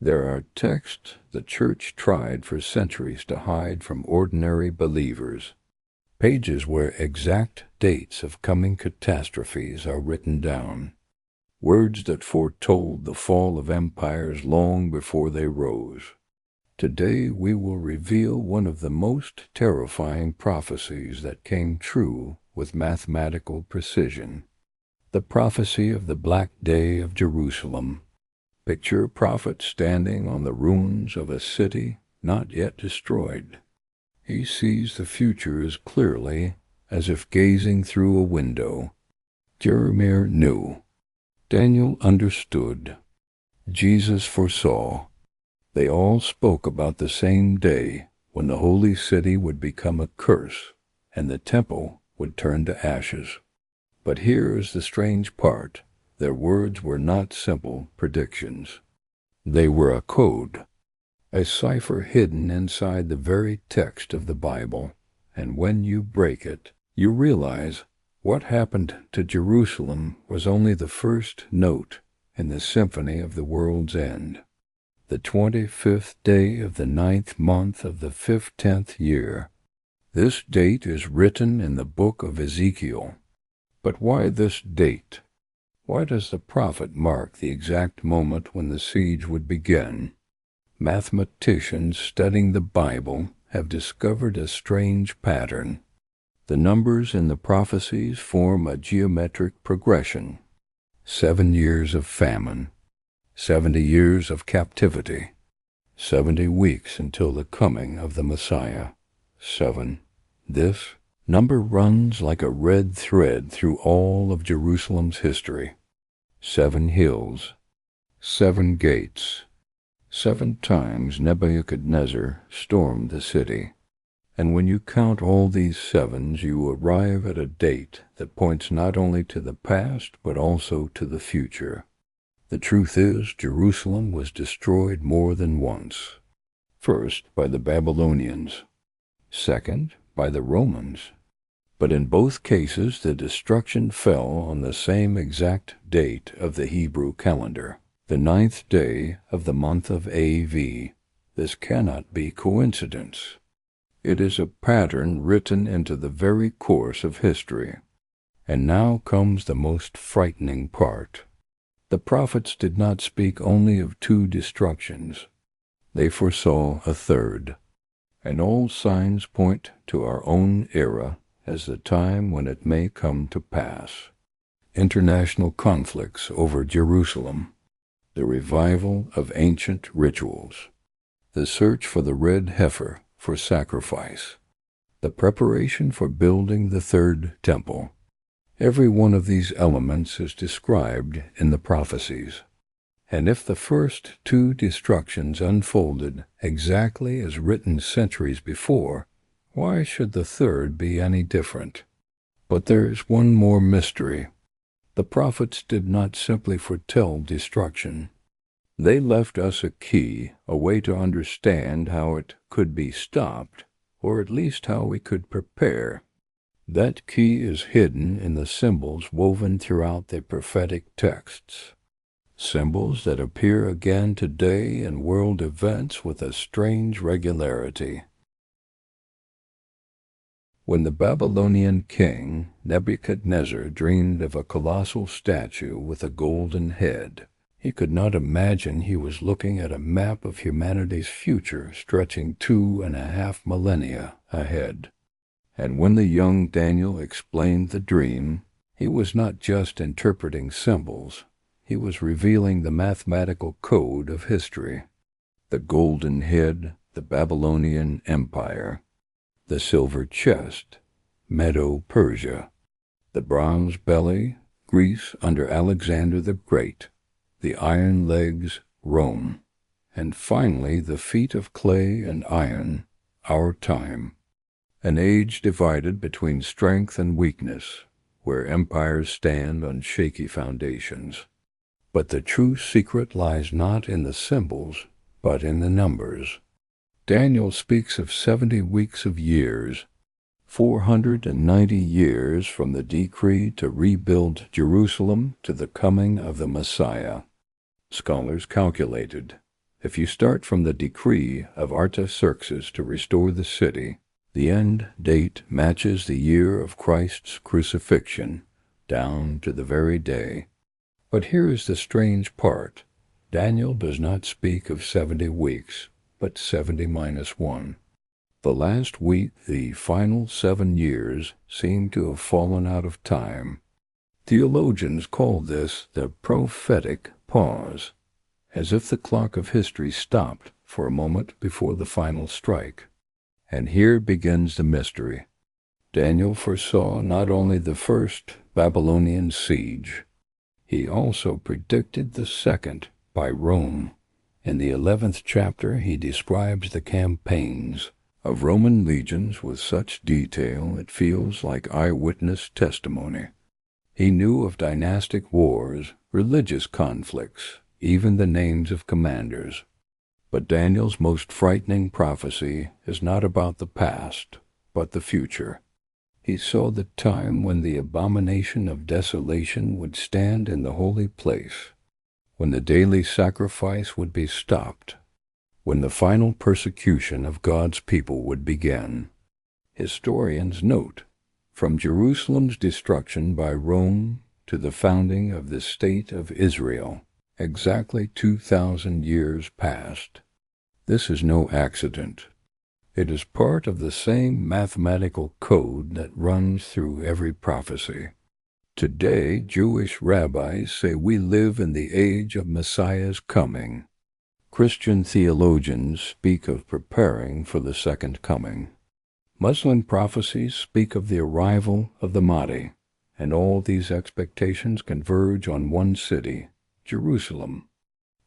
There are texts the church tried for centuries to hide from ordinary believers, pages where exact dates of coming catastrophes are written down, words that foretold the fall of empires long before they rose. Today we will reveal one of the most terrifying prophecies that came true with mathematical precision. The prophecy of the Black Day of Jerusalem. Picture a prophet standing on the ruins of a city not yet destroyed. He sees the future as clearly as if gazing through a window. Jeremiah knew. Daniel understood. Jesus foresaw. They all spoke about the same day when the holy city would become a curse and the temple would turn to ashes. But here is the strange part. Their words were not simple predictions. They were a code, a cipher hidden inside the very text of the Bible, and when you break it, you realize what happened to Jerusalem was only the first note in the symphony of the world's end. The 25th day of the 9th month of the 15th year. This date is written in the book of Ezekiel. But why this date? Why does the prophet mark the exact moment when the siege would begin? Mathematicians studying the Bible have discovered a strange pattern. The numbers in the prophecies form a geometric progression. 7 years of famine, 70 years of captivity, 70 weeks until the coming of the Messiah. 7. This number runs like a red thread through all of Jerusalem's history. 7 hills, 7 gates. 7 times Nebuchadnezzar stormed the city. And when you count all these sevens, you arrive at a date that points not only to the past, but also to the future. The truth is, Jerusalem was destroyed more than once. First, by the Babylonians. Second, by the Romans. But in both cases, the destruction fell on the same exact date of the Hebrew calendar, the 9th day of the month of AV. This cannot be coincidence. It is a pattern written into the very course of history. And now comes the most frightening part. The prophets did not speak only of 2 destructions. They foresaw a third. And all signs point to our own era as the time when it may come to pass. International conflicts over Jerusalem, the revival of ancient rituals, the search for the red heifer for sacrifice, the preparation for building the third temple. Every one of these elements is described in the prophecies. And if the first 2 destructions unfolded exactly as written centuries before, why should the third be any different? But there is one more mystery. The prophets did not simply foretell destruction. They left us a key, a way to understand how it could be stopped, or at least how we could prepare. That key is hidden in the symbols woven throughout the prophetic texts. Symbols that appear again today in world events with a strange regularity. When the Babylonian king Nebuchadnezzar dreamed of a colossal statue with a golden head, he could not imagine he was looking at a map of humanity's future stretching 2.5 millennia ahead. And when the young Daniel explained the dream, he was not just interpreting symbols. He was revealing the mathematical code of history. The golden head, the Babylonian Empire. The silver chest, Medo-Persia. The bronze belly, Greece under Alexander the Great. The iron legs, Rome. And finally the feet of clay and iron, our time. An age divided between strength and weakness, where empires stand on shaky foundations. But the true secret lies not in the symbols, but in the numbers. Daniel speaks of 70 weeks of years, 490 years from the decree to rebuild Jerusalem to the coming of the Messiah. Scholars calculated If you start from the decree of Artaxerxes to restore the city, the end date matches the year of Christ's crucifixion, down to the very day. But here is the strange part. Daniel does not speak of 70 weeks, but 70 minus 1. The last week, the final 7 years, seem to have fallen out of time. Theologians call this the prophetic pause, as if the clock of history stopped for a moment before the final strike. And here begins the mystery. Daniel foresaw not only the first Babylonian siege, he also predicted the second by Rome. In the 11th chapter he describes the campaigns of Roman legions with such detail it feels like eyewitness testimony. He knew of dynastic wars, religious conflicts, even the names of commanders. But Daniel's most frightening prophecy is not about the past, but the future. He saw the time when the abomination of desolation would stand in the holy place, when the daily sacrifice would be stopped, when the final persecution of God's people would begin. Historians note, from Jerusalem's destruction by Rome to the founding of the State of Israel, exactly 2,000 years passed. This is no accident. It is part of the same mathematical code that runs through every prophecy. Today, Jewish rabbis say we live in the age of Messiah's coming. Christian theologians speak of preparing for the second coming. Muslim prophecies speak of the arrival of the Mahdi, and all these expectations converge on one city, Jerusalem.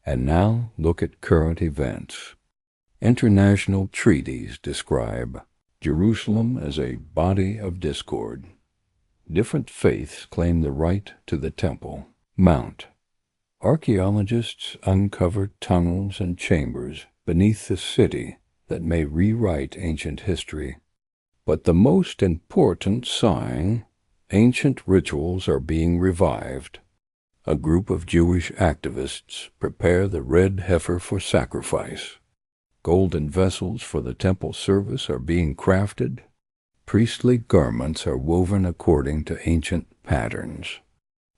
And now look at current events. International treaties describe Jerusalem as a body of discord. Different faiths claim the right to the Temple Mount. Archaeologists uncover tunnels and chambers beneath the city that may rewrite ancient history. But the most important sign, ancient rituals are being revived. A group of Jewish activists prepare the red heifer for sacrifice. Golden vessels for the temple service are being crafted. Priestly garments are woven according to ancient patterns.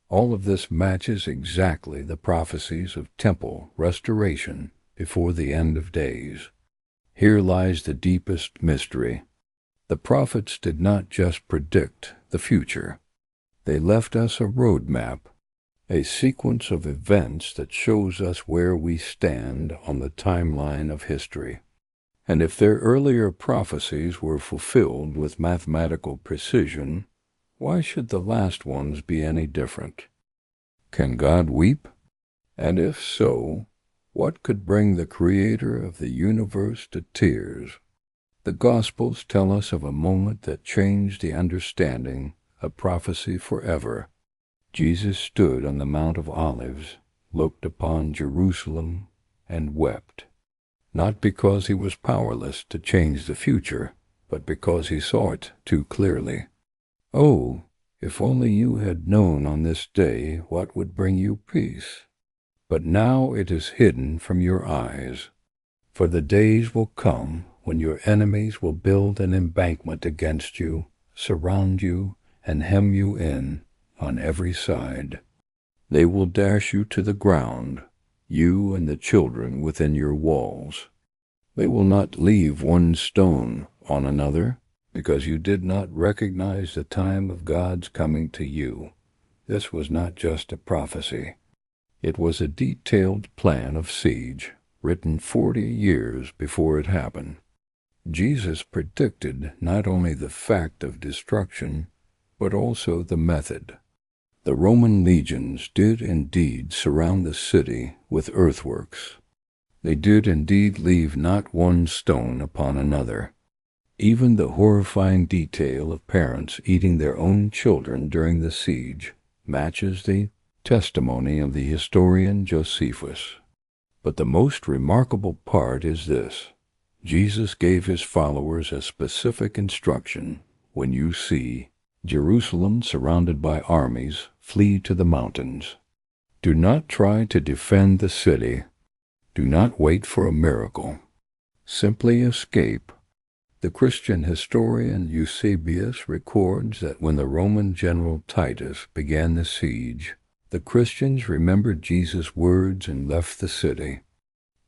All of this matches exactly the prophecies of temple restoration before the end of days. Here lies the deepest mystery. The prophets did not just predict the future. They left us a roadmap, a sequence of events that shows us where we stand on the timeline of history. And if their earlier prophecies were fulfilled with mathematical precision, why should the last ones be any different? Can God weep? And if so, what could bring the Creator of the universe to tears? The Gospels tell us of a moment that changed the understanding of prophecy forever. Jesus stood on the Mount of Olives, looked upon Jerusalem, and wept, not because he was powerless to change the future, but because he saw it too clearly. Oh, if only you had known on this day what would bring you peace. But now it is hidden from your eyes. For the days will come when your enemies will build an embankment against you, surround you, and hem you in on every side. They will dash you to the ground, you and the children within your walls. They will not leave one stone on another, because you did not recognize the time of God's coming to you. This was not just a prophecy. It was a detailed plan of siege, written 40 years before it happened. Jesus predicted not only the fact of destruction, but also the method. The Roman legions did indeed surround the city with earthworks. They did indeed leave not one stone upon another. Even the horrifying detail of parents eating their own children during the siege matches the testimony of the historian Josephus. But the most remarkable part is this. Jesus gave his followers a specific instruction. When you see Jerusalem surrounded by armies, flee to the mountains. Do not try to defend the city. Do not wait for a miracle. Simply escape. The Christian historian Eusebius records that when the Roman general Titus began the siege, the Christians remembered Jesus' words and left the city.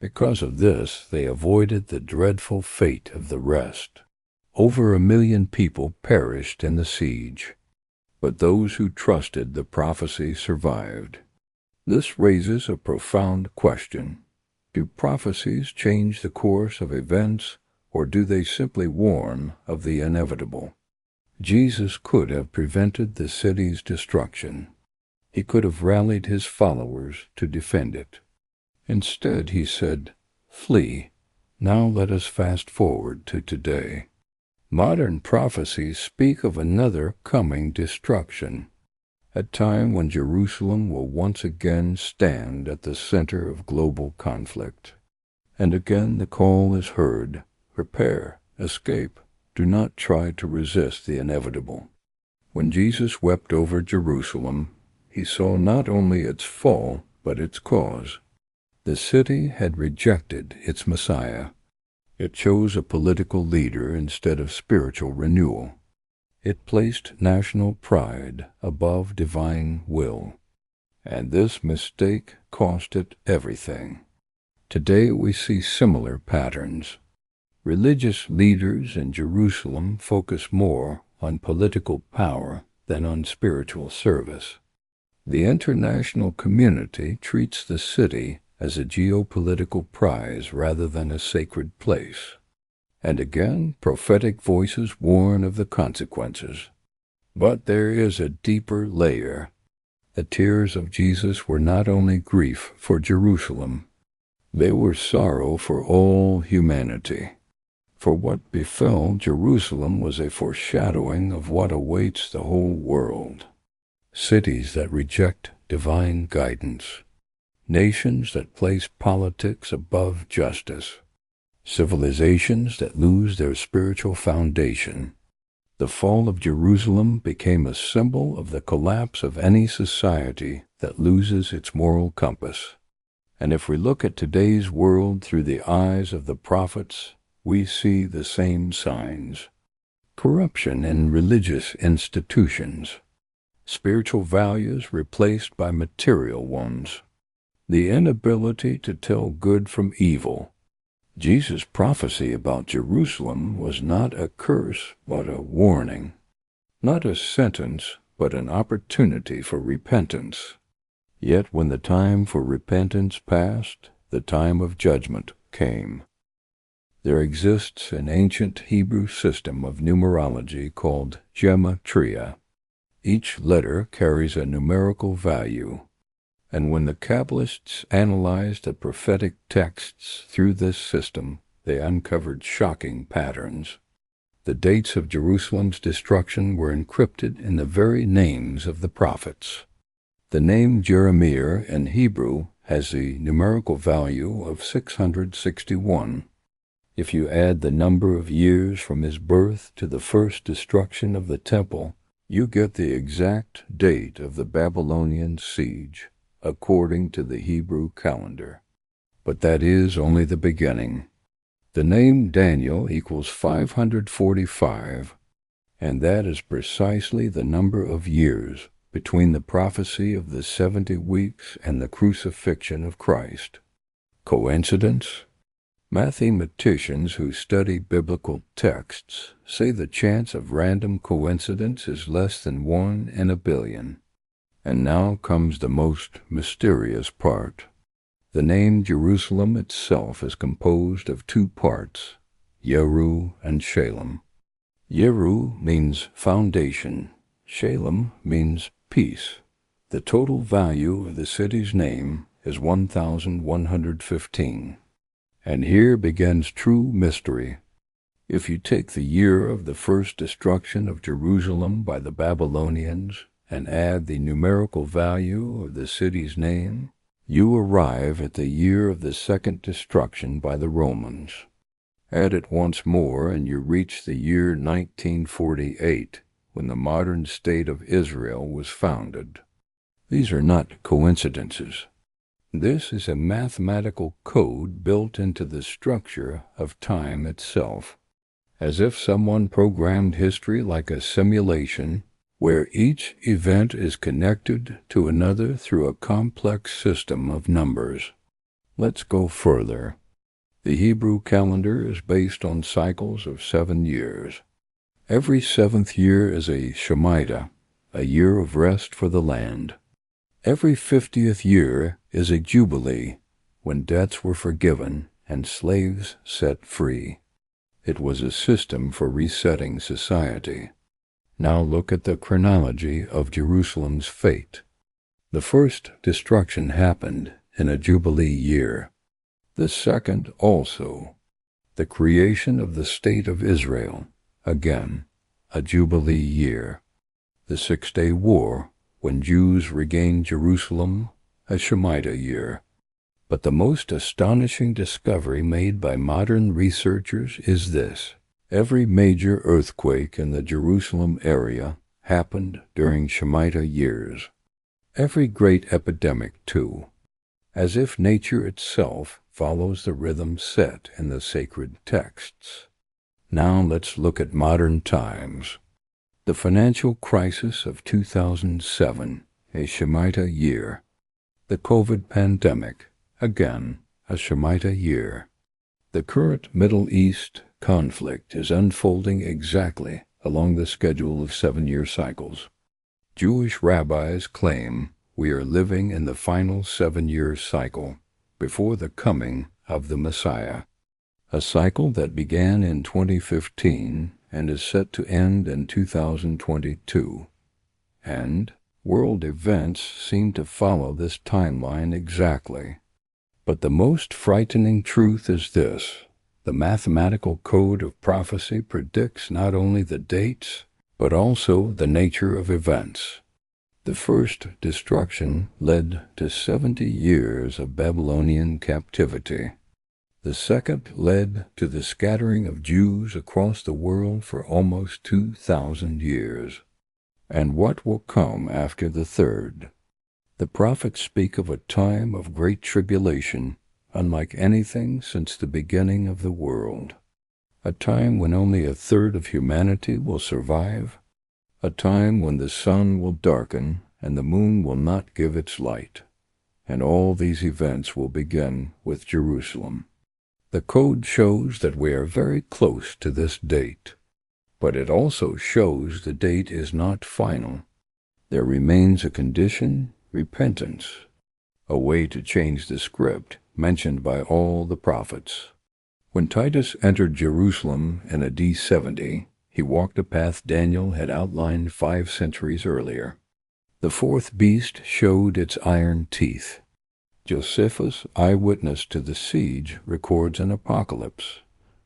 Because of this, they avoided the dreadful fate of the rest. Over 1 million people perished in the siege, but those who trusted the prophecy survived. This raises a profound question. Do prophecies change the course of events, or do they simply warn of the inevitable? Jesus could have prevented the city's destruction. He could have rallied his followers to defend it. Instead, he said, "Flee." Now let us fast forward to today. Modern prophecies speak of another coming destruction, a time when Jerusalem will once again stand at the center of global conflict. And again the call is heard, prepare, escape, do not try to resist the inevitable. When Jesus wept over Jerusalem, he saw not only its fall, but its cause. The city had rejected its Messiah. It chose a political leader instead of spiritual renewal. It placed national pride above divine will. And this mistake cost it everything. Today we see similar patterns. Religious leaders in Jerusalem focus more on political power than on spiritual service. The international community treats the city as a geopolitical prize rather than a sacred place. And again, prophetic voices warn of the consequences. But there is a deeper layer. The tears of Jesus were not only grief for Jerusalem, they were sorrow for all humanity. For what befell Jerusalem was a foreshadowing of what awaits the whole world. Cities that reject divine guidance. Nations that place politics above justice. Civilizations that lose their spiritual foundation. The fall of Jerusalem became a symbol of the collapse of any society that loses its moral compass. And if we look at today's world through the eyes of the prophets, we see the same signs. Corruption in religious institutions. Spiritual values replaced by material ones. The inability to tell good from evil. Jesus' prophecy about Jerusalem was not a curse, but a warning. Not a sentence, but an opportunity for repentance. Yet when the time for repentance passed, the time of judgment came. There exists an ancient Hebrew system of numerology called gematria. Each letter carries a numerical value. And when the Kabbalists analyzed the prophetic texts through this system, they uncovered shocking patterns. The dates of Jerusalem's destruction were encrypted in the very names of the prophets. The name Jeremiah in Hebrew has the numerical value of 661. If you add the number of years from his birth to the first destruction of the temple, you get the exact date of the Babylonian siege, according to the Hebrew calendar. But that is only the beginning. The name Daniel equals 545, and that is precisely the number of years between the prophecy of the 70 weeks and the crucifixion of Christ. Coincidence? Mathematicians who study biblical texts say the chance of random coincidence is less than 1 in a billion. And now comes the most mysterious part. The name Jerusalem itself is composed of 2 parts, Yeru and Shalem. Yeru means foundation. Shalem means peace. The total value of the city's name is 1,115. And here begins true mystery. If you take the year of the first destruction of Jerusalem by the Babylonians and add the numerical value of the city's name, you arrive at the year of the second destruction by the Romans. Add it once more and you reach the year 1948, when the modern state of Israel was founded. These are not coincidences. This is a mathematical code built into the structure of time itself, as if someone programmed history like a simulation, where each event is connected to another through a complex system of numbers. Let's go further. The Hebrew calendar is based on cycles of 7 years. Every 7th year is a Shemitah, a year of rest for the land. Every 50th year is a Jubilee, when debts were forgiven and slaves set free. It was a system for resetting society. Now look at the chronology of Jerusalem's fate. The first destruction happened in a Jubilee year. The second also. The creation of the state of Israel, again, a Jubilee year. The Six-Day War, when Jews regained Jerusalem, a Shemitah year. But the most astonishing discovery made by modern researchers is this. Every major earthquake in the Jerusalem area happened during Shemitah years. Every great epidemic, too, as if nature itself follows the rhythm set in the sacred texts. Now let's look at modern times. The financial crisis of 2007, a Shemitah year. The COVID pandemic, again, a Shemitah year. The current Middle East conflict is unfolding exactly along the schedule of 7-year cycles. Jewish rabbis claim we are living in the final 7-year cycle before the coming of the Messiah, a cycle that began in 2015 and is set to end in 2022. And world events seem to follow this timeline exactly. But the most frightening truth is this. The mathematical code of prophecy predicts not only the dates, but also the nature of events. The first destruction led to 70 years of Babylonian captivity. The second led to the scattering of Jews across the world for almost 2,000 years. And what will come after the third? The prophets speak of a time of great tribulation, unlike anything since the beginning of the world. A time when only a third of humanity will survive. A time when the sun will darken and the moon will not give its light. And all these events will begin with Jerusalem. The code shows that we are very close to this date, but it also shows the date is not final. There remains a condition, repentance, a way to change the script mentioned by all the prophets. When Titus entered Jerusalem in AD 70, he walked a path Daniel had outlined 5 centuries earlier. The fourth beast showed its iron teeth. Josephus, eyewitness to the siege, records an apocalypse,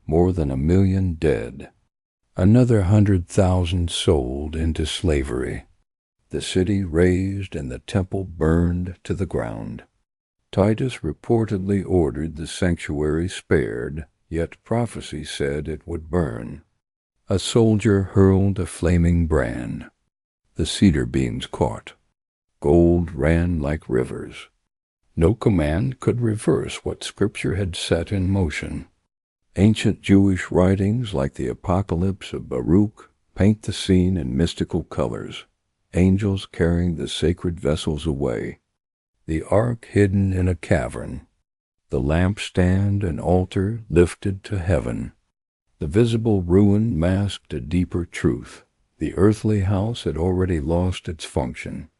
more than 1 million dead, another 100,000 sold into slavery, the city razed and the temple burned to the ground. Titus reportedly ordered the sanctuary spared, yet prophecy said it would burn. A soldier hurled a flaming brand. The cedar beams caught. Gold ran like rivers. No command could reverse what Scripture had set in motion. Ancient Jewish writings like the Apocalypse of Baruch paint the scene in mystical colors, angels carrying the sacred vessels away, the ark hidden in a cavern, the lampstand and altar lifted to heaven. The visible ruin masked a deeper truth. The earthly house had already lost its function.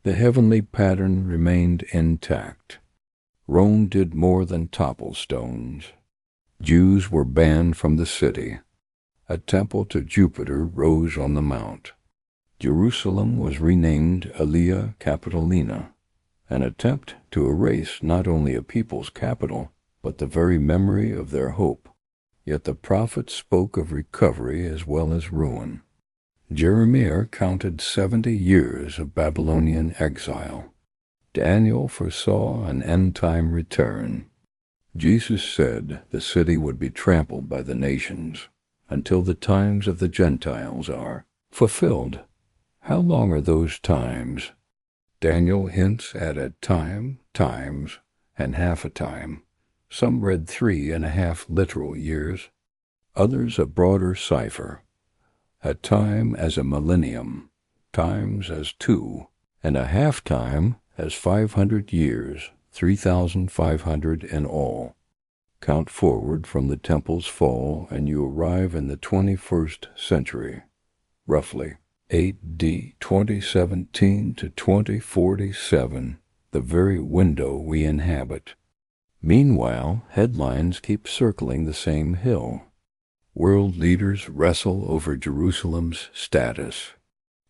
The heavenly pattern remained intact. Rome did more than topple stones. Jews were banned from the city. A temple to Jupiter rose on the mount. Jerusalem was renamed Aelia Capitolina, an attempt to erase not only a people's capital, but the very memory of their hope. Yet the prophets spoke of recovery as well as ruin. Jeremiah counted 70 years of Babylonian exile. Daniel foresaw an end-time return. Jesus said the city would be trampled by the nations until the times of the Gentiles are fulfilled. How long are those times? Daniel hints at times and half a time. Some read 3.5 literal years, others a broader cipher. A time as a millennium, times as 2, and a half-time as 500 years, 3,500 in all. Count forward from the temple's fall, and you arrive in the 21st century, roughly AD 2017 to 2047, the very window we inhabit. Meanwhile, headlines keep circling the same hill. World leaders wrestle over Jerusalem's status.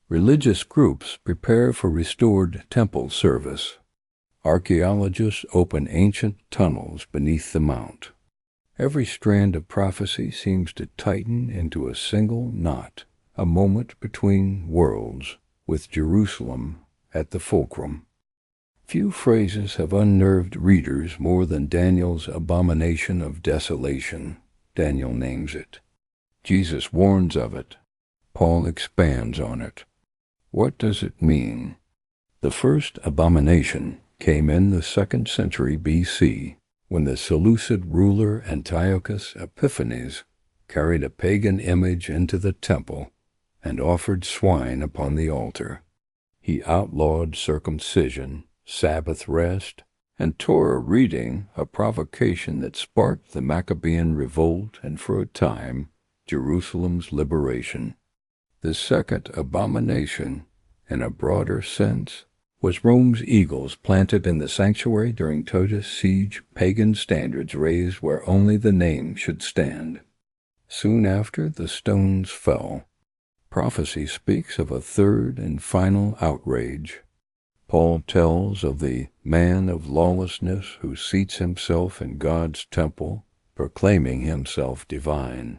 Religious groups prepare for restored temple service. Archaeologists open ancient tunnels beneath the mount. Every strand of prophecy seems to tighten into a single knot, a moment between worlds, with Jerusalem at the fulcrum. Few phrases have unnerved readers more than Daniel's abomination of desolation. Daniel names it. Jesus warns of it. Paul expands on it. What does it mean? The first abomination came in the 2nd century B.C., when the Seleucid ruler Antiochus Epiphanes carried a pagan image into the temple and offered swine upon the altar. He outlawed circumcision, Sabbath rest, and Torah reading, a provocation that sparked the Maccabean revolt and, for a time, Jerusalem's liberation. The second abomination, in a broader sense, was Rome's eagles planted in the sanctuary during Titus' siege, pagan standards raised where only the name should stand. Soon after, the stones fell. Prophecy speaks of a third and final outrage. Paul tells of the man of lawlessness who seats himself in God's temple, proclaiming himself divine.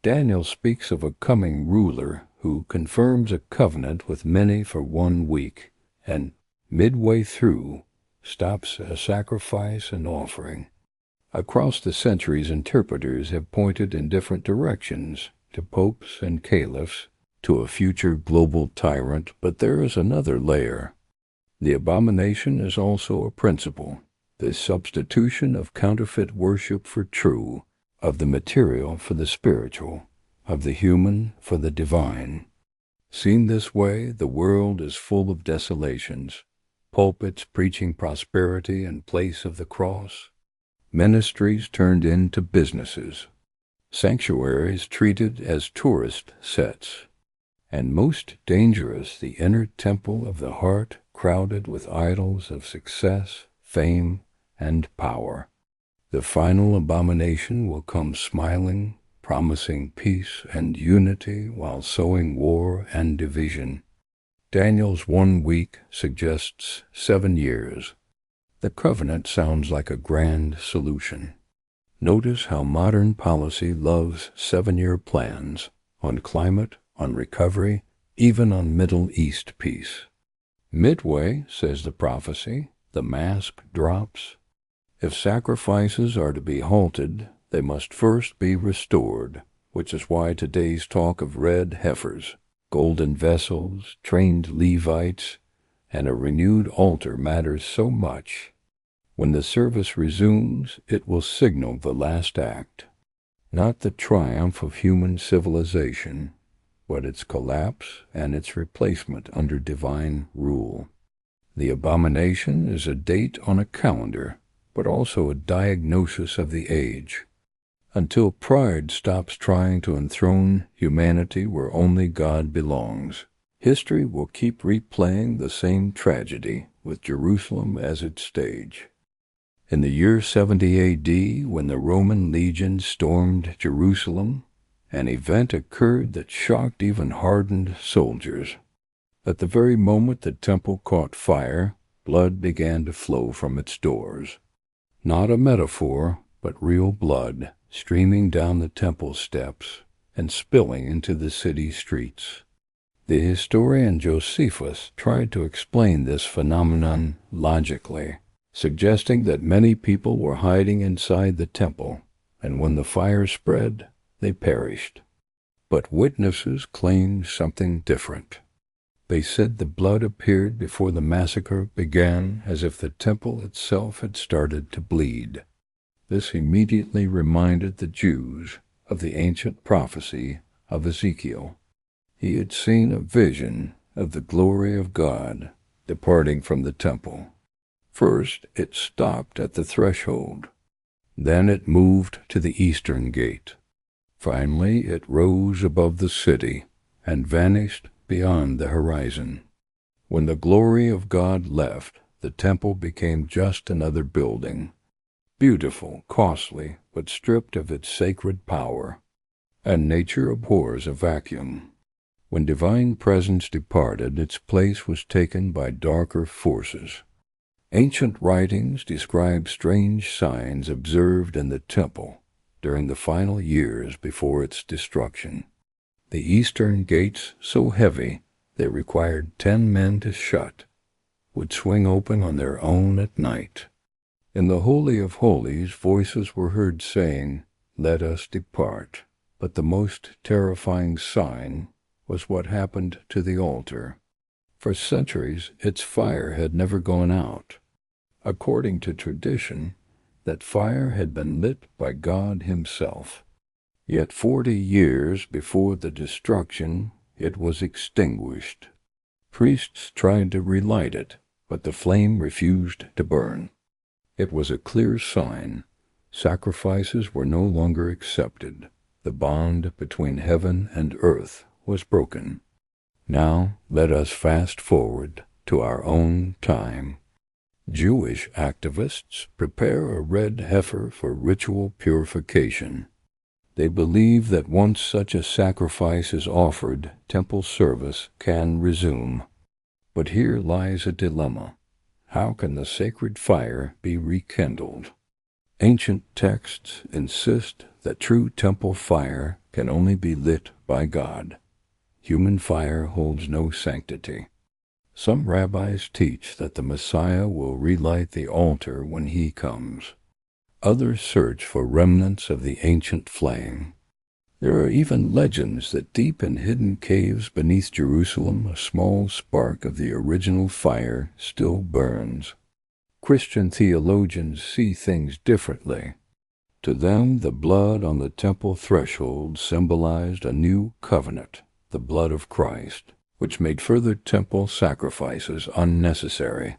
Daniel speaks of a coming ruler who confirms a covenant with many for 1 week, and midway through stops a sacrifice and offering. Across the centuries, interpreters have pointed in different directions, to popes and caliphs, to a future global tyrant, but there is another layer. The abomination is also a principle, the substitution of counterfeit worship for true, of the material for the spiritual, of the human for the divine. Seen this way, the world is full of desolations, pulpits preaching prosperity in place of the cross, ministries turned into businesses, sanctuaries treated as tourist sets, and most dangerous, the inner temple of the heart crowded with idols of success, fame, and power. The final abomination will come smiling, promising peace and unity while sowing war and division. Daniel's 1 week suggests 7 years. The covenant sounds like a grand solution. Notice how modern policy loves 7-year plans on climate, on recovery, even on Middle East peace. Midway, says the prophecy, the mask drops. If sacrifices are to be halted, they must first be restored, which is why today's talk of red heifers, golden vessels, trained Levites, and a renewed altar matters so much. When the service resumes, it will signal the last act, not the triumph of human civilization, but its collapse and its replacement under divine rule. The abomination is a date on a calendar, but also a diagnosis of the age. Until pride stops trying to enthrone humanity where only God belongs, history will keep replaying the same tragedy with Jerusalem as its stage. In the year 70 A.D., when the Roman legions stormed Jerusalem, an event occurred that shocked even hardened soldiers. At the very moment the temple caught fire, blood began to flow from its doors. Not a metaphor, but real blood, streaming down the temple steps and spilling into the city streets. The historian Josephus tried to explain this phenomenon logically, suggesting that many people were hiding inside the temple, and when the fire spread, they perished. But witnesses claimed something different. They said the blood appeared before the massacre began, as if the temple itself had started to bleed. This immediately reminded the Jews of the ancient prophecy of Ezekiel. He had seen a vision of the glory of God departing from the temple. First it stopped at the threshold. Then it moved to the eastern gate. Finally it rose above the city and vanished beyond the horizon. When the glory of God left, the temple became just another building, beautiful, costly, but stripped of its sacred power. And nature abhors a vacuum. When divine presence departed, its place was taken by darker forces. Ancient writings describe strange signs observed in the temple during the final years before its destruction. The eastern gates, so heavy they required 10 men to shut, would swing open on their own at night. In the Holy of Holies, voices were heard saying, "Let us depart." But the most terrifying sign was what happened to the altar. For centuries, its fire had never gone out. According to tradition, that fire had been lit by God Himself. Yet 40 years before the destruction, it was extinguished. Priests tried to relight it, but the flame refused to burn. It was a clear sign. Sacrifices were no longer accepted. The bond between heaven and earth was broken. Now let us fast forward to our own time. Jewish activists prepare a red heifer for ritual purification. They believe that once such a sacrifice is offered, temple service can resume. But here lies a dilemma. How can the sacred fire be rekindled? Ancient texts insist that true temple fire can only be lit by God. Human fire holds no sanctity. Some rabbis teach that the Messiah will relight the altar when He comes. Others search for remnants of the ancient flame. There are even legends that deep in hidden caves beneath Jerusalem, a small spark of the original fire still burns. Christian theologians see things differently. To them, the blood on the temple threshold symbolized a new covenant, the blood of Christ, which made further temple sacrifices unnecessary.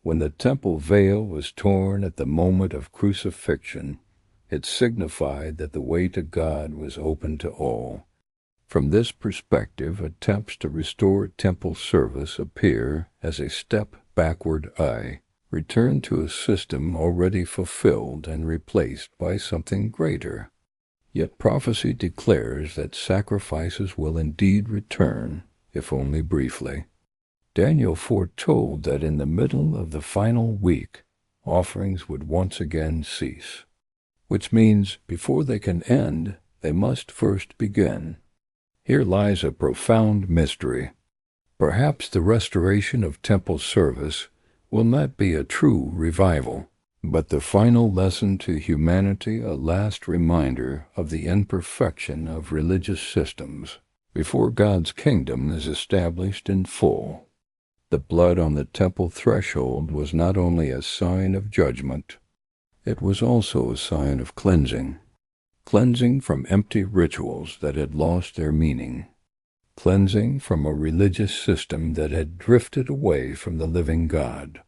When the temple veil was torn at the moment of crucifixion, it signified that the way to God was open to all. From this perspective, attempts to restore temple service appear as a step backward, return to a system already fulfilled and replaced by something greater. Yet prophecy declares that sacrifices will indeed return, if only briefly. Daniel foretold that in the middle of the final week, offerings would once again cease, which means before they can end, they must first begin. Here lies a profound mystery. Perhaps the restoration of temple service will not be a true revival, but the final lesson to humanity, a last reminder of the imperfection of religious systems before God's kingdom is established in full. The blood on the temple threshold was not only a sign of judgment, it was also a sign of cleansing. Cleansing from empty rituals that had lost their meaning. Cleansing from a religious system that had drifted away from the living God.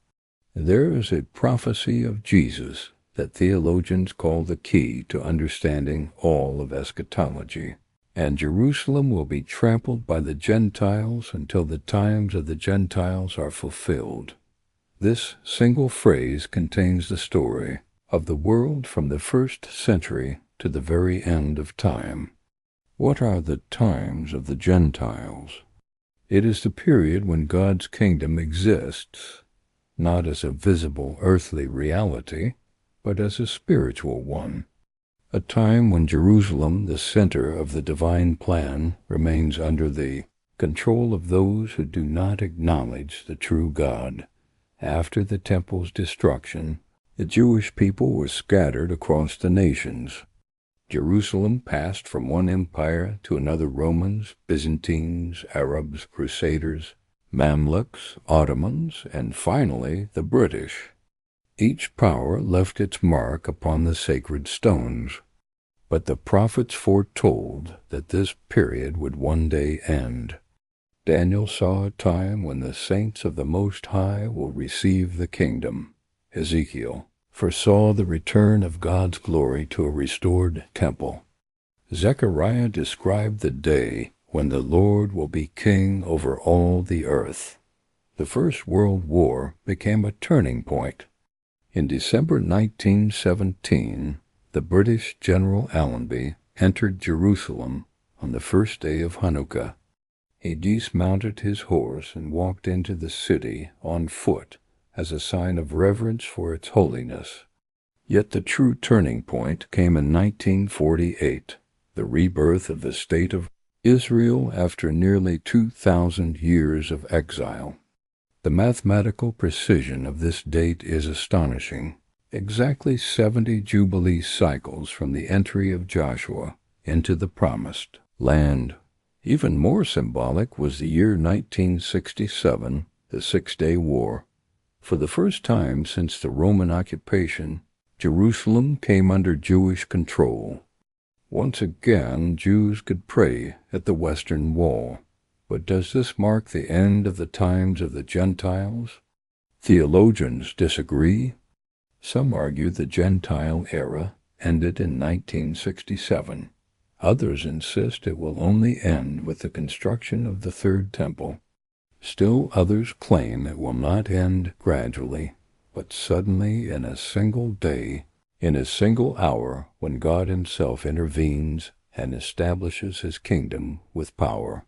There is a prophecy of Jesus that theologians call the key to understanding all of eschatology. And Jerusalem will be trampled by the Gentiles until the times of the Gentiles are fulfilled. This single phrase contains the story of the world from the first century to the very end of time. What are the times of the Gentiles? It is the period when God's kingdom exists, not as a visible earthly reality, but as a spiritual one. A time when Jerusalem, the center of the divine plan, remains under the control of those who do not acknowledge the true God. After the temple's destruction, the Jewish people were scattered across the nations. Jerusalem passed from one empire to another: Romans, Byzantines, Arabs, Crusaders. Mamluks, Ottomans, and finally the British. Each power left its mark upon the sacred stones, but the prophets foretold that this period would one day end. Daniel saw a time when the saints of the Most High will receive the kingdom. Ezekiel foresaw the return of God's glory to a restored temple. Zechariah described the day when the Lord will be king over all the earth. The First World War became a turning point. In December 1917, the British General Allenby entered Jerusalem on the first day of Hanukkah. He dismounted his horse and walked into the city on foot as a sign of reverence for its holiness. Yet the true turning point came in 1948, the rebirth of the state of Israel after nearly 2,000 years of exile. The mathematical precision of this date is astonishing. Exactly 70 Jubilee cycles from the entry of Joshua into the Promised Land. Even more symbolic was the year 1967, the Six-Day War. For the first time since the Roman occupation, Jerusalem came under Jewish control. Once again, Jews could pray at the Western Wall. But does this mark the end of the times of the Gentiles? Theologians disagree. Some argue the Gentile era ended in 1967. Others insist it will only end with the construction of the Third Temple. Still others claim it will not end gradually, but suddenly in a single day, in a single hour, when God Himself intervenes and establishes His kingdom with power.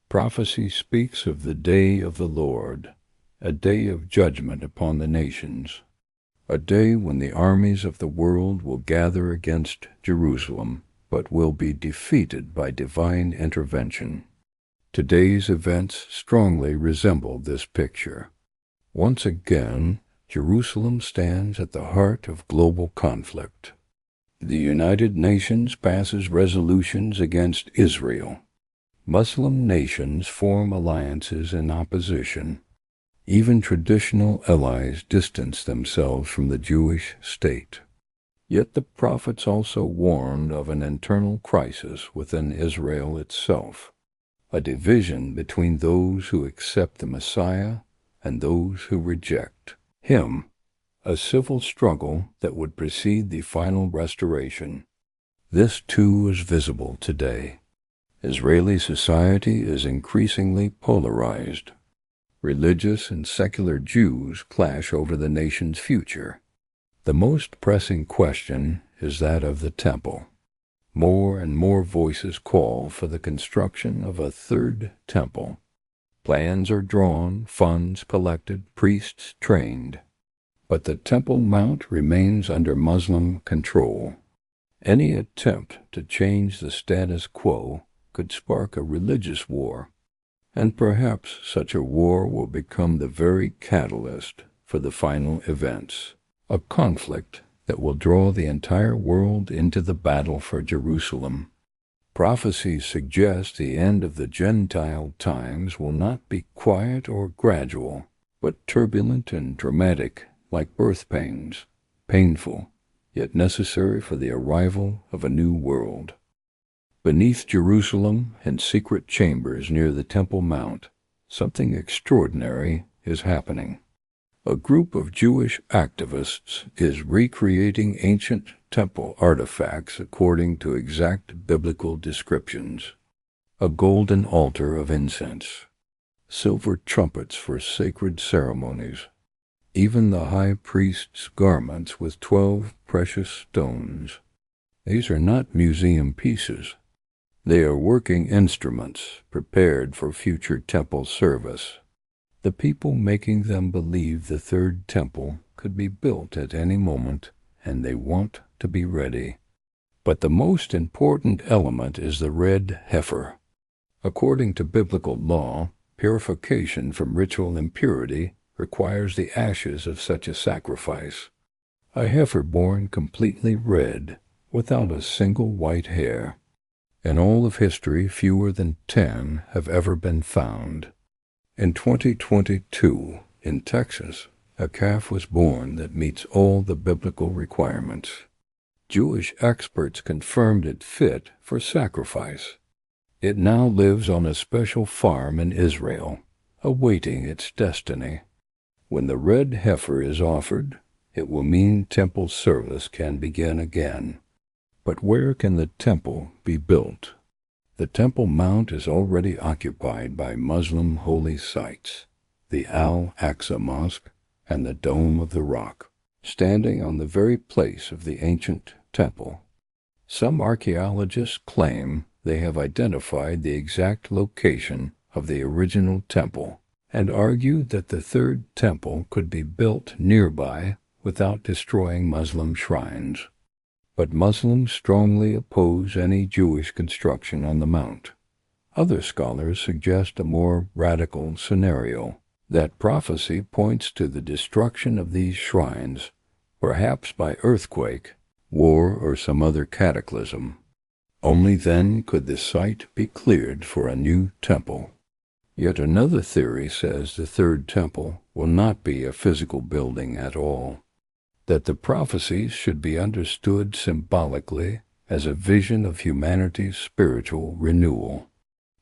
Prophecy speaks of the day of the Lord, a day of judgment upon the nations, a day when the armies of the world will gather against Jerusalem, but will be defeated by divine intervention. Today's events strongly resemble this picture. Once again, Jerusalem stands at the heart of global conflict. The United Nations passes resolutions against Israel. Muslim nations form alliances in opposition. Even traditional allies distance themselves from the Jewish state. Yet the prophets also warned of an internal crisis within Israel itself, a division between those who accept the Messiah and those who reject Him, a civil struggle that would precede the final restoration. This too is visible today. Israeli society is increasingly polarized. Religious and secular Jews clash over the nation's future. The most pressing question is that of the temple. More and more voices call for the construction of a third temple. Plans are drawn, funds collected, priests trained. But the Temple Mount remains under Muslim control. Any attempt to change the status quo could spark a religious war, and perhaps such a war will become the very catalyst for the final events, a conflict that will draw the entire world into the battle for Jerusalem. Prophecies suggest the end of the Gentile times will not be quiet or gradual, but turbulent and dramatic, like birth pains, painful, yet necessary for the arrival of a new world. Beneath Jerusalem, in secret chambers near the Temple Mount, something extraordinary is happening. A group of Jewish activists is recreating ancient temple artifacts according to exact biblical descriptions. A golden altar of incense, silver trumpets for sacred ceremonies, even the high priest's garments with 12 precious stones. These are not museum pieces. They are working instruments prepared for future temple service. The people making them believe the third temple could be built at any moment, and they want to be ready. But the most important element is the red heifer. According to biblical law, purification from ritual impurity requires the ashes of such a sacrifice. A heifer born completely red, without a single white hair. In all of history, fewer than 10 have ever been found. In 2022, in Texas, a calf was born that meets all the biblical requirements. Jewish experts confirmed it fit for sacrifice. It now lives on a special farm in Israel, awaiting its destiny. When the red heifer is offered, it will mean temple service can begin again. But where can the temple be built? The Temple Mount is already occupied by Muslim holy sites, the Al-Aqsa Mosque and the Dome of the Rock, standing on the very place of the ancient temple. Some archaeologists claim they have identified the exact location of the original temple and argue that the third temple could be built nearby without destroying Muslim shrines. But Muslims strongly oppose any Jewish construction on the Mount. Other scholars suggest a more radical scenario, that prophecy points to the destruction of these shrines, perhaps by earthquake, war, or some other cataclysm. Only then could the site be cleared for a new temple. Yet another theory says the third temple will not be a physical building at all, that the prophecies should be understood symbolically as a vision of humanity's spiritual renewal.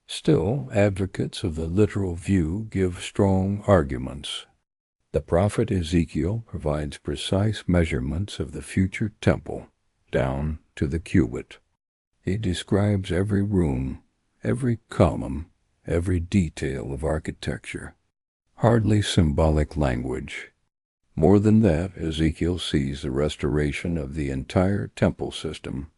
Still, advocates of the literal view give strong arguments. The prophet Ezekiel provides precise measurements of the future temple, down to the cubit. He describes every room, every column, every detail of architecture. Hardly symbolic language. More than that, Ezekiel sees the restoration of the entire temple system,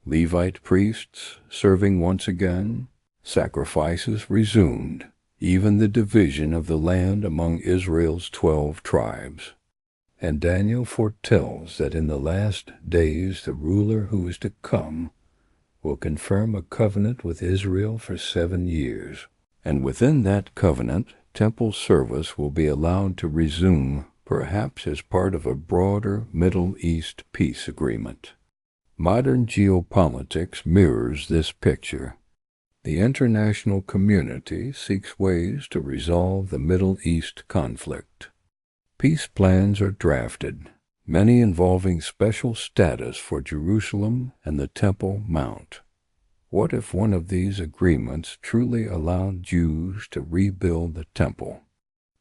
Levite priests serving once again, sacrifices resumed, even the division of the land among Israel's 12 tribes. And Daniel foretells that in the last days the ruler who is to come will confirm a covenant with Israel for 7 years, and within that covenant, temple service will be allowed to resume, perhaps as part of a broader Middle East peace agreement. Modern geopolitics mirrors this picture. The international community seeks ways to resolve the Middle East conflict. Peace plans are drafted, many involving special status for Jerusalem and the Temple Mount. What if one of these agreements truly allowed Jews to rebuild the temple?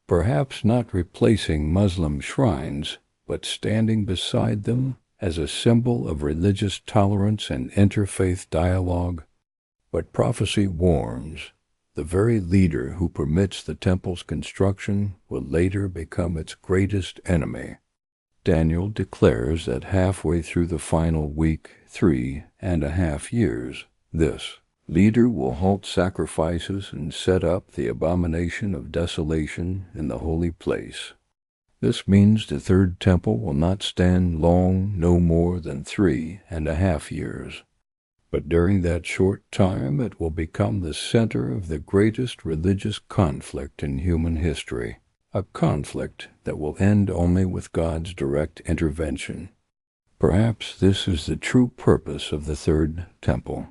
Perhaps not replacing Muslim shrines, but standing beside them as a symbol of religious tolerance and interfaith dialogue. But prophecy warns, the very leader who permits the temple's construction will later become its greatest enemy. Daniel declares that halfway through the final week, 3.5 years, this leader will halt sacrifices and set up the abomination of desolation in the holy place. This means the third temple will not stand long, no more than 3.5 years. But during that short time it will become the center of the greatest religious conflict in human history, a conflict that will end only with God's direct intervention. Perhaps this is the true purpose of the third temple.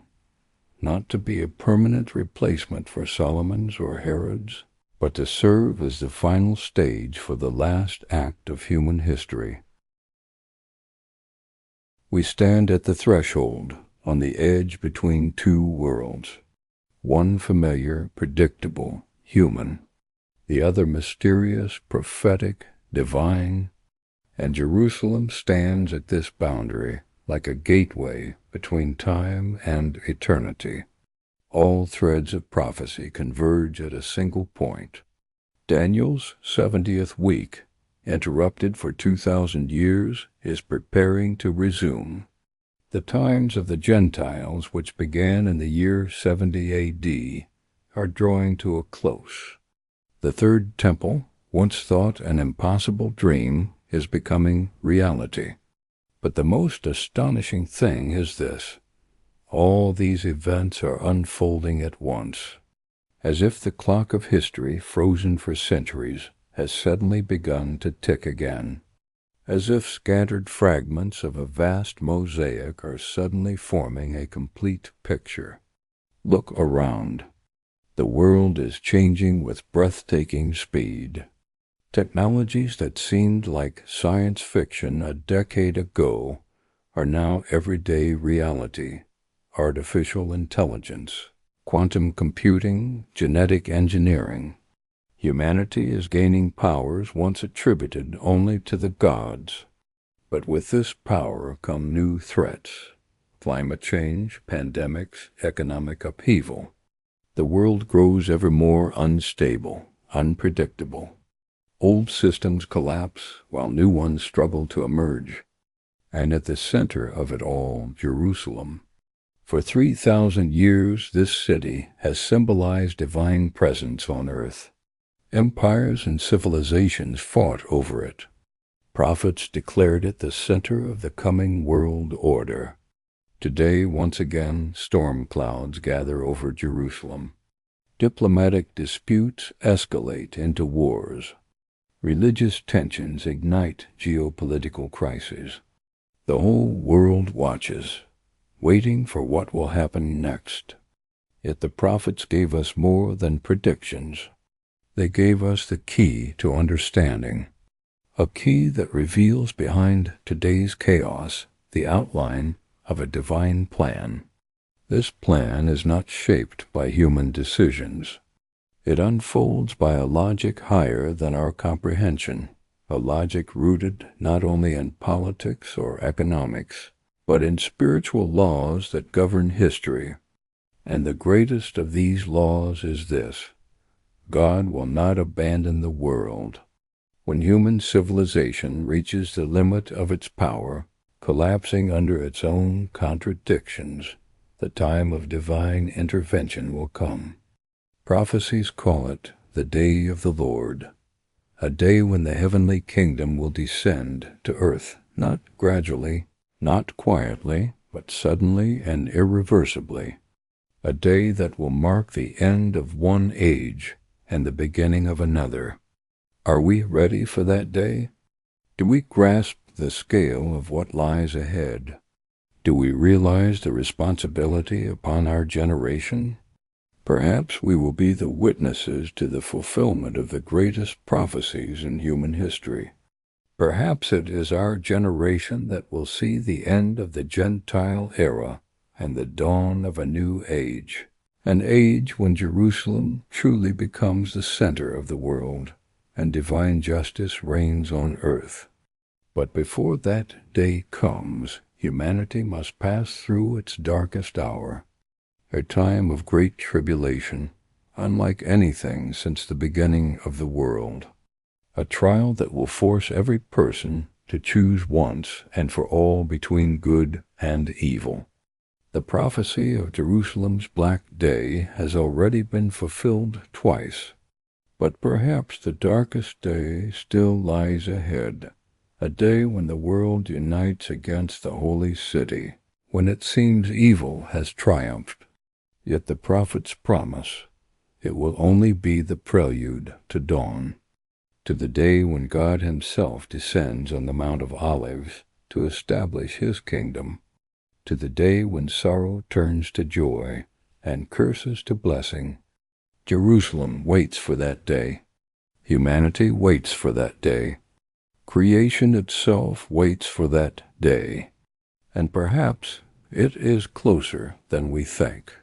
Not to be a permanent replacement for Solomon's or Herod's, but to serve as the final stage for the last act of human history. We stand at the threshold, on the edge between two worlds, one familiar, predictable, human, the other mysterious, prophetic, divine, and Jerusalem stands at this boundary like a gateway between time and eternity. All threads of prophecy converge at a single point. Daniel's 70th week, interrupted for 2,000 years, is preparing to resume. The times of the Gentiles, which began in the year 70 A.D., are drawing to a close. The third temple, once thought an impossible dream, is becoming reality. But the most astonishing thing is this: all these events are unfolding at once, as if the clock of history, frozen for centuries, has suddenly begun to tick again, as if scattered fragments of a vast mosaic are suddenly forming a complete picture. Look around. The world is changing with breathtaking speed. Technologies that seemed like science fiction a decade ago are now everyday reality. Artificial intelligence, quantum computing, genetic engineering. Humanity is gaining powers once attributed only to the gods. But with this power come new threats: climate change, pandemics, economic upheaval. The world grows ever more unstable, unpredictable. Old systems collapse while new ones struggle to emerge. And at the center of it all, Jerusalem. For 3,000 years, this city has symbolized divine presence on earth. Empires and civilizations fought over it. Prophets declared it the center of the coming world order. Today, once again, storm clouds gather over Jerusalem. Diplomatic disputes escalate into wars. Religious tensions ignite geopolitical crises. The whole world watches, waiting for what will happen next. Yet the prophets gave us more than predictions. They gave us the key to understanding, a key that reveals behind today's chaos the outline of a divine plan. This plan is not shaped by human decisions. It unfolds by a logic higher than our comprehension, a logic rooted not only in politics or economics, but in spiritual laws that govern history. And the greatest of these laws is this: God will not abandon the world. When human civilization reaches the limit of its power, collapsing under its own contradictions, the time of divine intervention will come. Prophecies call it the day of the Lord, a day when the heavenly kingdom will descend to earth, not gradually, not quietly, but suddenly and irreversibly, a day that will mark the end of one age and the beginning of another. Are we ready for that day? Do we grasp the scale of what lies ahead? Do we realize the responsibility upon our generation? Perhaps we will be the witnesses to the fulfillment of the greatest prophecies in human history. Perhaps it is our generation that will see the end of the Gentile era and the dawn of a new age, an age when Jerusalem truly becomes the center of the world and divine justice reigns on earth. But before that day comes, humanity must pass through its darkest hour, a time of great tribulation, unlike anything since the beginning of the world, a trial that will force every person to choose once and for all between good and evil. The prophecy of Jerusalem's black day has already been fulfilled twice, but perhaps the darkest day still lies ahead, a day when the world unites against the holy city, when it seems evil has triumphed. Yet the prophets promise it will only be the prelude to dawn, to the day when God himself descends on the Mount of Olives to establish his kingdom, to the day when sorrow turns to joy and curses to blessing. Jerusalem waits for that day. Humanity waits for that day. Creation itself waits for that day. And perhaps it is closer than we think.